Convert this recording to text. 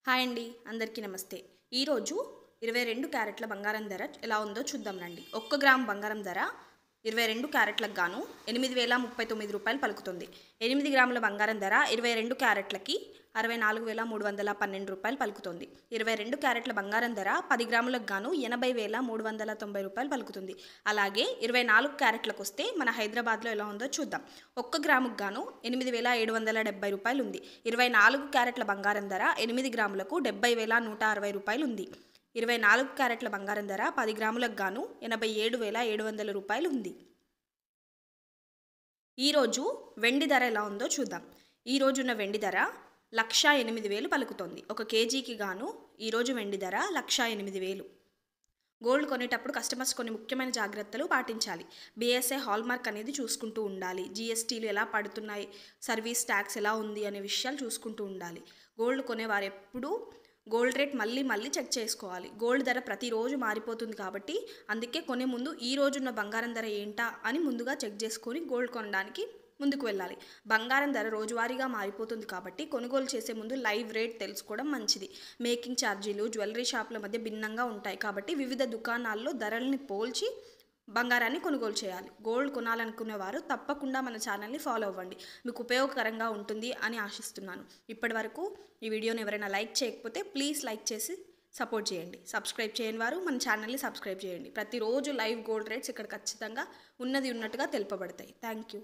Hi అండి, అందరికీ నమస్తే. ఈరోజు 22 క్యారెట్ల బంగారం ధర ఎలా ఉందో చూద్దాం రండి. 1 గ్రామ్ బంగారం ధర 22 క్యారెట్లకు గాను 8,039 రూపాయలు పలుకుతుంది. 8 గ్రాముల బంగారం ధర 22 క్యారెట్లకి 64,312 రూపాయలు పలుకుతుంది. 22 క్యారెట్ల బంగారం ధర 10 గ్రాములకు గాను 80,390 రూపాయలు పలుకుతుంది. అలాగే 24 క్యారెట్లకు వస్తే మన హైదరాబాద్లో ఎలా ఉందో చూద్దాం. 1 గ్రాముకు గాను 8,770 రూపాయలు ఉంది. 24 క్యారెట్ల బంగారం ధర 8 గ్రాములకు 70,160 రూపాయలు ఉంది. 24 క్యారెట్ల బంగారం ధర 10 గ్రాములకు గాను 87,700 రూపాయలు ఉంది. ఈరోజు వెండి ధర ఎలా ఉందో చూద్దాం. ఈరోజున్న వెండి ధర 1,08,000 పలుకుతోంది. 1 కేజీకి గాను ఈరోజు వెండి ధర 1,08,000. గోల్డ్ కొనేటప్పుడు కస్టమర్స్ కొన్ని ముఖ్యమైన జాగ్రత్తలు పాటించాలి. BSI హాల్మార్క్ అనేది చూసుకుంటూ ఉండాలి. GSTలు ఎలా పడుతున్నాయి, సర్వీస్ ట్యాక్స్ ఎలా ఉంది అనే విషయాలు చూసుకుంటూ ఉండాలి. గోల్డ్ కొనేవారు ఎప్పుడూ గోల్డ్ రేట్ మళ్ళీ చెక్ చేసుకోవాలి. గోల్డ్ ధర ప్రతిరోజు మారిపోతుంది కాబట్టి అందుకే కొనే ముందు ఈ రోజున్న బంగారం ధర ఏంటా అని ముందుగా చెక్ చేసుకొని గోల్డ్ కొనడానికి ముందుకు వెళ్ళాలి. బంగారం ధర రోజువారీగా మారిపోతుంది కాబట్టి కొనుగోలు చేసే ముందు లైవ్ రేట్ తెలుసుకోవడం మంచిది. మేకింగ్ ఛార్జీలు జ్యువెలరీ షాపుల మధ్య భిన్నంగా ఉంటాయి కాబట్టి వివిధ దుకాణాల్లో ధరల్ని పోల్చి బంగారాన్ని కొనుగోలు చేయాలి. గోల్డ్ కొనాలనుకునేవారు తప్పకుండా మన ఛానల్ని ఫాలో అవ్వండి. మీకు ఉపయోగకరంగా ఉంటుంది అని ఆశిస్తున్నాను. ఇప్పటి వరకు ఈ వీడియోని ఎవరైనా లైక్ చేయకపోతే ప్లీజ్ లైక్ చేసి సపోర్ట్ చేయండి. సబ్స్క్రైబ్ చేయని వారు మన ఛానల్ని సబ్స్క్రైబ్ చేయండి. ప్రతిరోజు లైవ్ గోల్డ్ రేట్స్ ఇక్కడ ఖచ్చితంగా ఉన్నది ఉన్నట్టుగా తెలుపబడతాయి. Thank you.